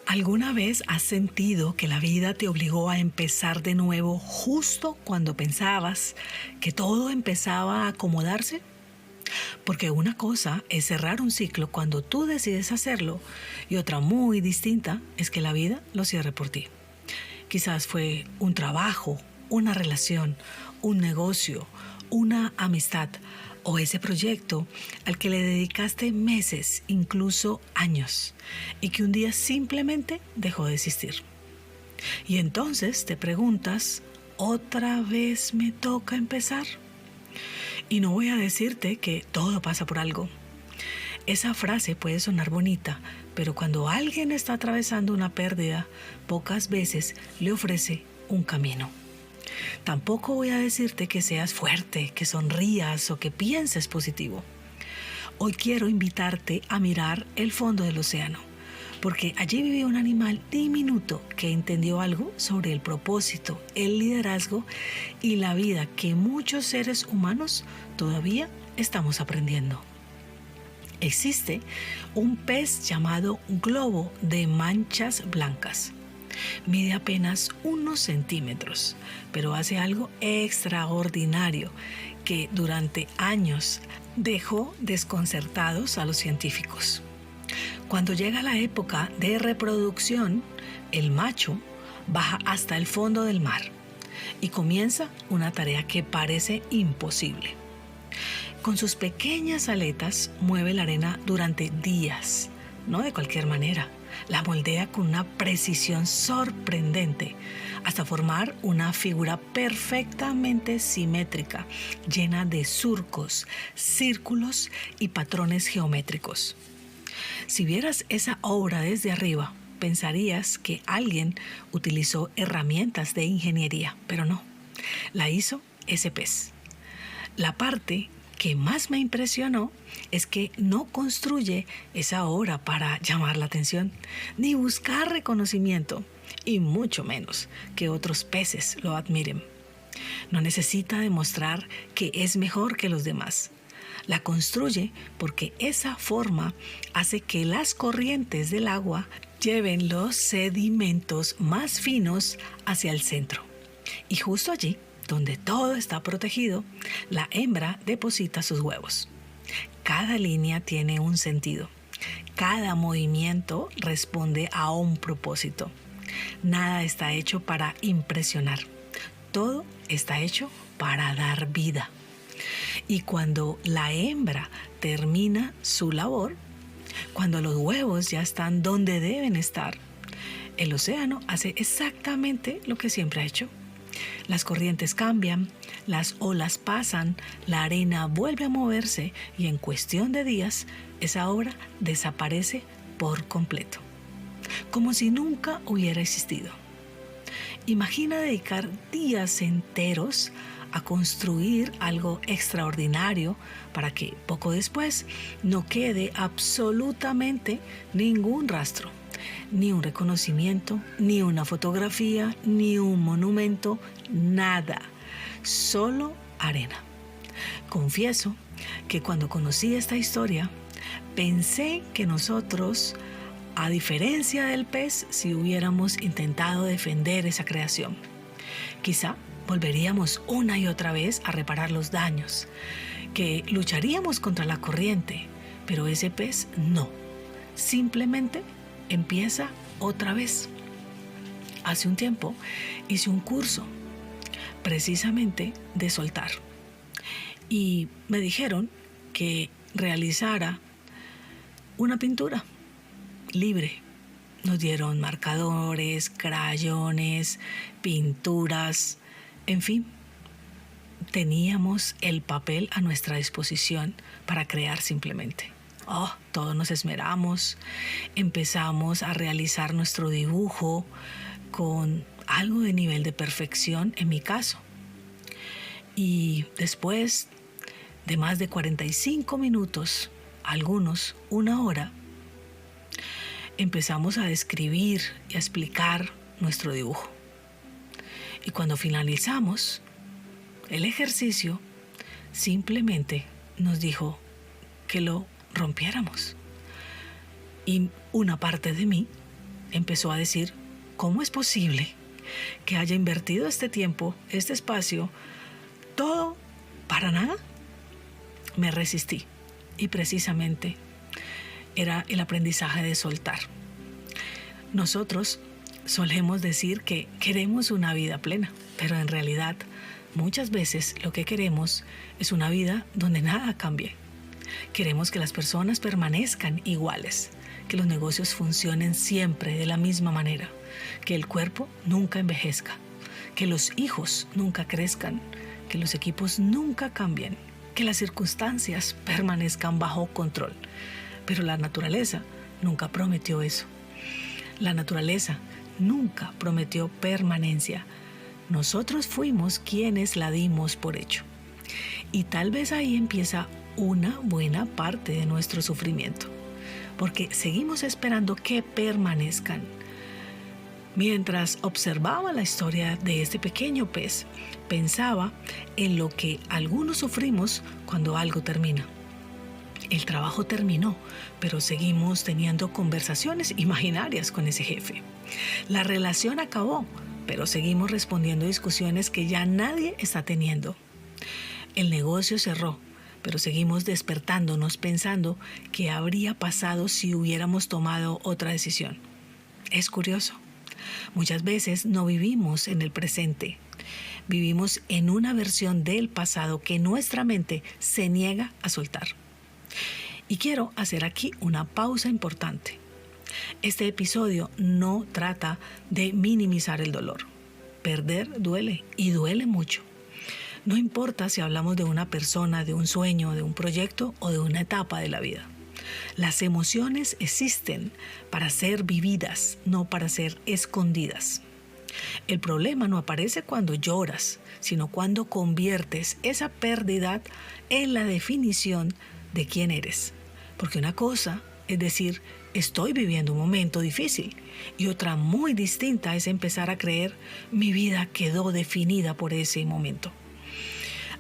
¿Alguna vez has sentido que la vida te obligó a empezar de nuevo justo cuando pensabas que todo empezaba a acomodarse? Porque una cosa es cerrar un ciclo cuando tú decides hacerlo y otra muy distinta es que la vida lo cierre por ti. Quizás fue un trabajo, una relación, un negocio, una amistad o ese proyecto al que le dedicaste meses, incluso años, y que un día simplemente dejó de existir. Y entonces te preguntas, ¿otra vez me toca empezar? Y no voy a decirte que todo pasa por algo. Esa frase puede sonar bonita, pero cuando alguien está atravesando una pérdida, pocas veces le ofrece un camino. Tampoco voy a decirte que seas fuerte, que sonrías o que pienses positivo. Hoy quiero invitarte a mirar el fondo del océano, porque allí vivía un animal diminuto que entendió algo sobre el propósito, el liderazgo y la vida que muchos seres humanos todavía estamos aprendiendo. Existe un pez llamado globo de manchas blancas. Mide apenas unos centímetros, pero hace algo extraordinario que durante años dejó desconcertados a los científicos. Cuando llega la época de reproducción, el macho baja hasta el fondo del mar y comienza una tarea que parece imposible. Con sus pequeñas aletas mueve la arena durante días, no de cualquier manera. La moldea con una precisión sorprendente hasta formar una figura perfectamente simétrica, llena de surcos, círculos y patrones geométricos. Si vieras esa obra desde arriba, pensarías que alguien utilizó herramientas de ingeniería, pero no, la hizo ese pez. La parte que más me impresionó es que no construye esa obra para llamar la atención, ni buscar reconocimiento, y mucho menos que otros peces lo admiren. No necesita demostrar que es mejor que los demás. La construye porque esa forma hace que las corrientes del agua lleven los sedimentos más finos hacia el centro. Y justo allí, donde todo está protegido, la hembra deposita sus huevos. Cada línea tiene un sentido. Cada movimiento responde a un propósito. Nada está hecho para impresionar. Todo está hecho para dar vida. Y cuando la hembra termina su labor, cuando los huevos ya están donde deben estar, el océano hace exactamente lo que siempre ha hecho. Las corrientes cambian, las olas pasan, la arena vuelve a moverse y en cuestión de días esa obra desaparece por completo, como si nunca hubiera existido. Imagina dedicar días enteros a construir algo extraordinario para que poco después no quede absolutamente ningún rastro. Ni un reconocimiento, ni una fotografía, ni un monumento, nada. Solo arena. Confieso que cuando conocí esta historia, pensé que nosotros, a diferencia del pez, si hubiéramos intentado defender esa creación, quizá volveríamos una y otra vez a reparar los daños, que lucharíamos contra la corriente, pero ese pez no. Simplemente empieza otra vez. Hace un tiempo hice un curso precisamente de soltar y me dijeron que realizara una pintura libre. Nos dieron marcadores, crayones, pinturas, en fin, teníamos el papel a nuestra disposición para crear simplemente. Todos nos esmeramos, empezamos a realizar nuestro dibujo con algo de nivel de perfección en mi caso. Y después de más de 45 minutos, algunos una hora, empezamos a describir y a explicar nuestro dibujo. Y cuando finalizamos el ejercicio, simplemente nos dijo que lo rompiéramos. Y una parte de mí empezó a decir, ¿cómo es posible que haya invertido este tiempo, este espacio, todo para nada? Me resistí y precisamente era el aprendizaje de soltar. Nosotros solemos decir que queremos una vida plena, pero en realidad muchas veces lo que queremos es una vida donde nada cambie. Queremos que las personas permanezcan iguales, que los negocios funcionen siempre de la misma manera, que el cuerpo nunca envejezca, que los hijos nunca crezcan, que los equipos nunca cambien, que las circunstancias permanezcan bajo control. Pero la naturaleza nunca prometió eso. La naturaleza nunca prometió permanencia. Nosotros fuimos quienes la dimos por hecho. Y tal vez ahí empieza una buena parte de nuestro sufrimiento, porque seguimos esperando que permanezcan. Mientras observaba la historia de este pequeño pez, pensaba en lo que algunos sufrimos cuando algo termina. El trabajo terminó, pero seguimos teniendo conversaciones imaginarias con ese jefe. La relación acabó, pero seguimos respondiendo discusiones que ya nadie está teniendo. El negocio cerró, pero seguimos despertándonos pensando qué habría pasado si hubiéramos tomado otra decisión. Es curioso. Muchas veces no vivimos en el presente. Vivimos en una versión del pasado que nuestra mente se niega a soltar. Y quiero hacer aquí una pausa importante. Este episodio no trata de minimizar el dolor. Perder duele y duele mucho. No importa si hablamos de una persona, de un sueño, de un proyecto o de una etapa de la vida. Las emociones existen para ser vividas, no para ser escondidas. El problema no aparece cuando lloras, sino cuando conviertes esa pérdida en la definición de quién eres. Porque una cosa es decir, estoy viviendo un momento difícil, y otra muy distinta es empezar a creer, mi vida quedó definida por ese momento.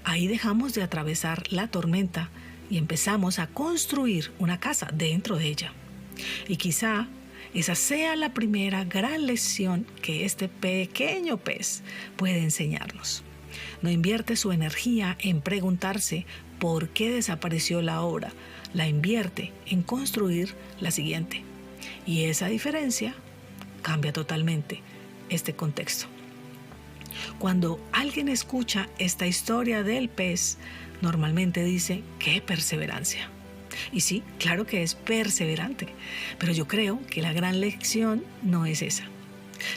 Ahí dejamos de atravesar la tormenta y empezamos a construir una casa dentro de ella. Y quizá esa sea la primera gran lección que este pequeño pez puede enseñarnos. No invierte su energía en preguntarse por qué desapareció la obra, la invierte en construir la siguiente. Y esa diferencia cambia totalmente este contexto. Cuando alguien escucha esta historia del pez, normalmente dice, ¡qué perseverancia! Y sí, claro que es perseverante, pero yo creo que la gran lección no es esa.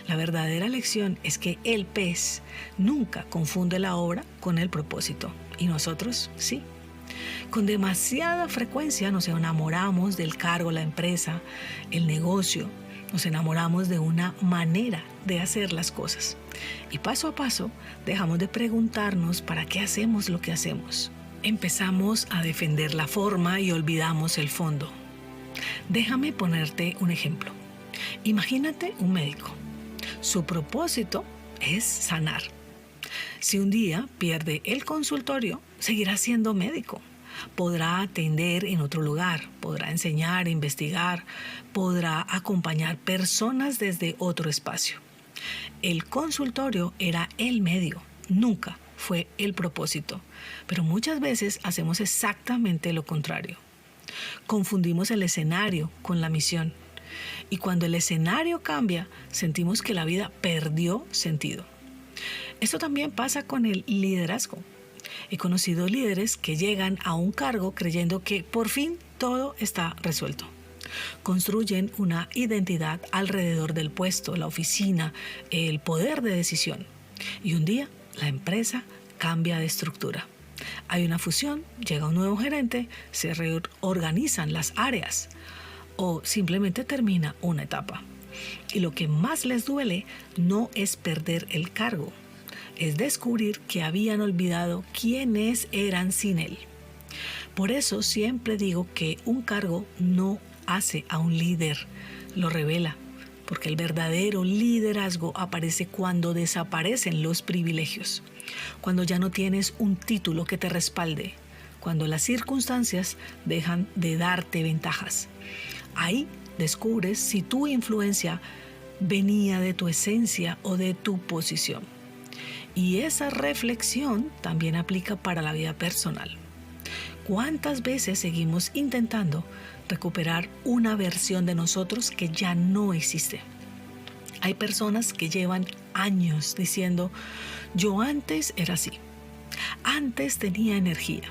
La verdadera lección es que el pez nunca confunde la obra con el propósito, y nosotros sí. Con demasiada frecuencia nos enamoramos del cargo, la empresa, el negocio. Nos enamoramos de una manera de hacer las cosas. Y paso a paso dejamos de preguntarnos para qué hacemos lo que hacemos. Empezamos a defender la forma y olvidamos el fondo. Déjame ponerte un ejemplo. Imagínate un médico. Su propósito es sanar. Si un día pierde el consultorio, seguirá siendo médico. Podrá atender en otro lugar, podrá enseñar, investigar, podrá acompañar personas desde otro espacio. El consultorio era el medio, nunca fue el propósito, pero muchas veces hacemos exactamente lo contrario. Confundimos el escenario con la misión, y cuando el escenario cambia, sentimos que la vida perdió sentido. Esto también pasa con el liderazgo. He conocido líderes que llegan a un cargo creyendo que por fin todo está resuelto. Construyen una identidad alrededor del puesto, la oficina, el poder de decisión. Y un día la empresa cambia de estructura. Hay una fusión, llega un nuevo gerente, se reorganizan las áreas o simplemente termina una etapa. Y lo que más les duele no es perder el cargo, es descubrir que habían olvidado quiénes eran sin él. Por eso siempre digo que un cargo no hace a un líder, lo revela, porque el verdadero liderazgo aparece cuando desaparecen los privilegios, cuando ya no tienes un título que te respalde, cuando las circunstancias dejan de darte ventajas. Ahí descubres si tu influencia venía de tu esencia o de tu posición. Y esa reflexión también aplica para la vida personal. ¿Cuántas veces seguimos intentando recuperar una versión de nosotros que ya no existe? Hay personas que llevan años diciendo, yo antes era así, antes tenía energía,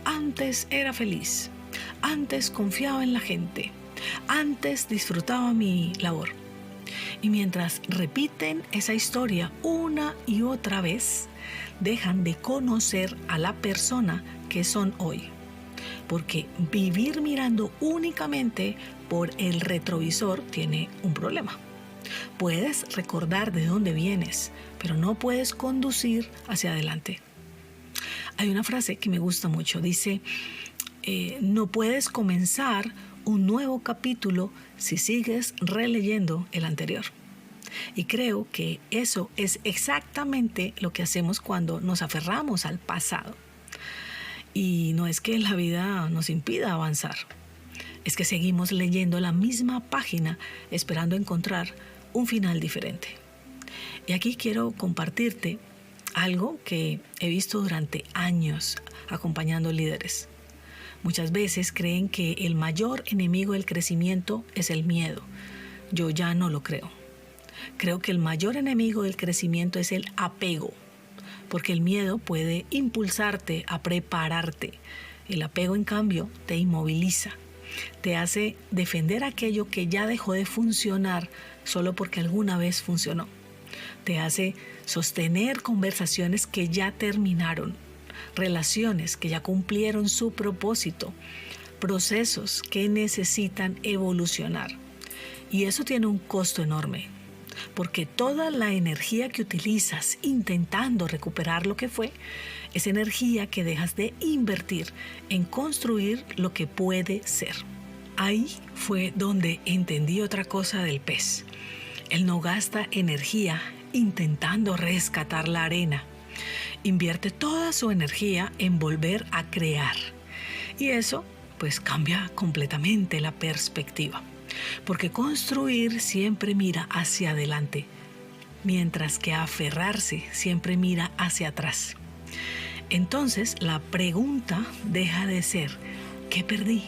antes era feliz, antes confiaba en la gente, antes disfrutaba mi labor. Y mientras repiten esa historia una y otra vez, dejan de conocer a la persona que son hoy. Porque vivir mirando únicamente por el retrovisor tiene un problema. Puedes recordar de dónde vienes, pero no puedes conducir hacia adelante. Hay una frase que me gusta mucho, dice, no puedes comenzar un nuevo capítulo si sigues releyendo el anterior. Y creo que eso es exactamente lo que hacemos cuando nos aferramos al pasado. Y no es que la vida nos impida avanzar, es que seguimos leyendo la misma página esperando encontrar un final diferente. Y aquí quiero compartirte algo que he visto durante años acompañando líderes. Muchas veces creen que el mayor enemigo del crecimiento es el miedo. Yo ya no lo creo. Creo que el mayor enemigo del crecimiento es el apego, porque el miedo puede impulsarte a prepararte. El apego, en cambio, te inmoviliza, te hace defender aquello que ya dejó de funcionar solo porque alguna vez funcionó. Te hace sostener conversaciones que ya terminaron, relaciones que ya cumplieron su propósito, procesos que necesitan evolucionar. Y eso tiene un costo enorme, porque toda la energía que utilizas intentando recuperar lo que fue, es energía que dejas de invertir en construir lo que puede ser. Ahí fue donde entendí otra cosa del pez. Él no gasta energía intentando rescatar la arena. Invierte toda su energía en volver a crear. Y eso, pues, cambia completamente la perspectiva. Porque construir siempre mira hacia adelante, mientras que aferrarse siempre mira hacia atrás. Entonces, la pregunta deja de ser ¿qué perdí?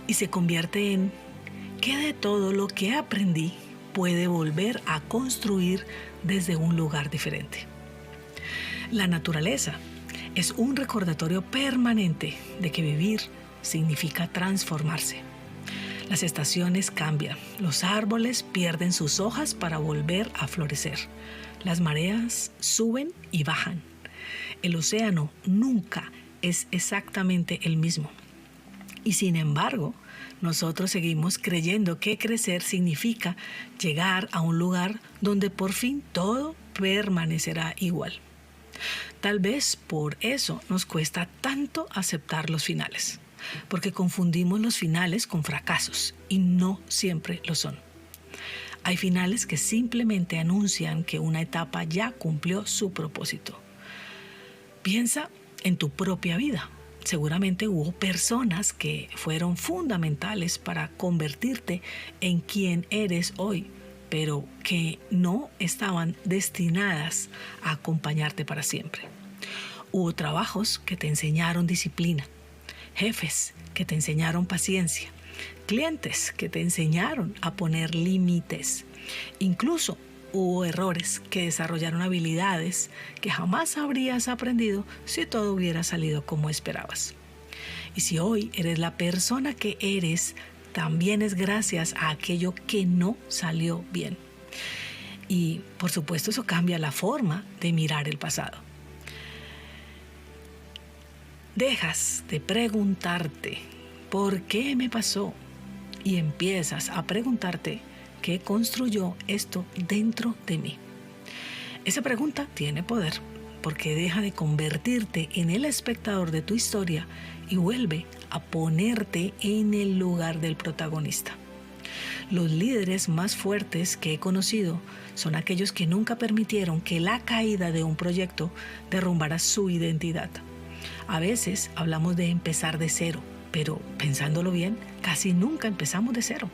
Y se convierte en ¿qué de todo lo que aprendí puede volver a construir desde un lugar diferente? La naturaleza es un recordatorio permanente de que vivir significa transformarse. Las estaciones cambian, los árboles pierden sus hojas para volver a florecer. Las mareas suben y bajan. El océano nunca es exactamente el mismo. Y sin embargo, nosotros seguimos creyendo que crecer significa llegar a un lugar donde por fin todo permanecerá igual. Tal vez por eso nos cuesta tanto aceptar los finales, porque confundimos los finales con fracasos y no siempre lo son. Hay finales que simplemente anuncian que una etapa ya cumplió su propósito. Piensa en tu propia vida. Seguramente hubo personas que fueron fundamentales para convertirte en quien eres hoy, pero que no estaban destinadas a acompañarte para siempre. Hubo trabajos que te enseñaron disciplina, jefes que te enseñaron paciencia, clientes que te enseñaron a poner límites. Incluso hubo errores que desarrollaron habilidades que jamás habrías aprendido si todo hubiera salido como esperabas. Y si hoy eres la persona que eres, también es gracias a aquello que no salió bien. Y por supuesto eso cambia la forma de mirar el pasado. Dejas de preguntarte ¿por qué me pasó? Y empiezas a preguntarte ¿qué construyó esto dentro de mí? Esa pregunta tiene poder porque deja de convertirte en el espectador de tu historia y vuelve a ponerte en el lugar del protagonista. Los líderes más fuertes que he conocido son aquellos que nunca permitieron que la caída de un proyecto derrumbara su identidad. A veces hablamos de empezar de cero, Pero pensándolo bien, casi nunca empezamos de cero.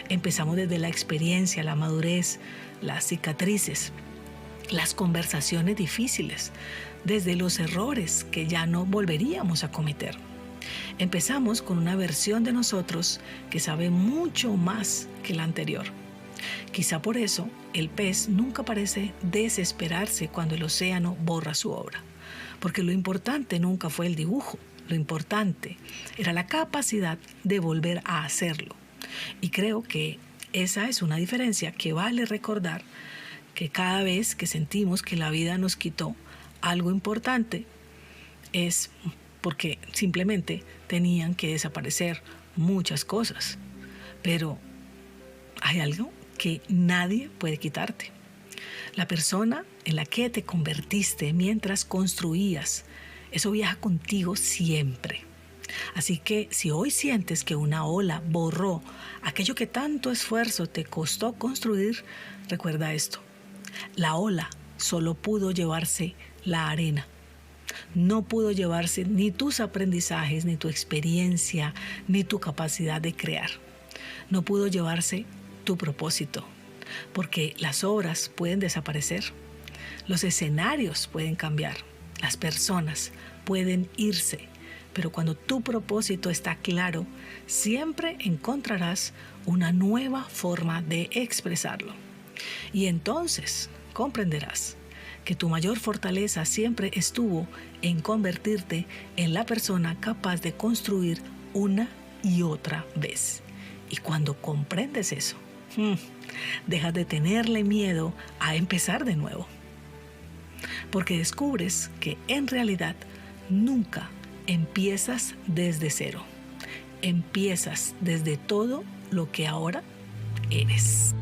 Empezamos desde la experiencia, la madurez, las cicatrices, las conversaciones difíciles, desde los errores que ya no volveríamos a cometer. Empezamos con una versión de nosotros que sabe mucho más que la anterior. Quizá por eso el pez nunca parece desesperarse cuando el océano borra su obra, porque lo importante nunca fue el dibujo, lo importante era la capacidad de volver a hacerlo. Y creo que esa es una diferencia que vale recordar, que cada vez que sentimos que la vida nos quitó algo importante es porque simplemente tenían que desaparecer muchas cosas. Pero hay algo que nadie puede quitarte: la persona en la que te convertiste mientras construías. Eso viaja contigo siempre. Así que si hoy sientes que una ola borró aquello que tanto esfuerzo te costó construir, recuerda esto: la ola solo pudo llevarse la arena. No pudo llevarse ni tus aprendizajes, ni tu experiencia, ni tu capacidad de crear. No pudo llevarse tu propósito, porque las obras pueden desaparecer, los escenarios pueden cambiar, las personas pueden irse, pero cuando tu propósito está claro, siempre encontrarás una nueva forma de expresarlo. Y entonces comprenderás que tu mayor fortaleza siempre estuvo en convertirte en la persona capaz de construir una y otra vez. Y cuando comprendes eso, dejas de tenerle miedo a empezar de nuevo. Porque descubres que en realidad nunca empiezas desde cero. Empiezas desde todo lo que ahora eres.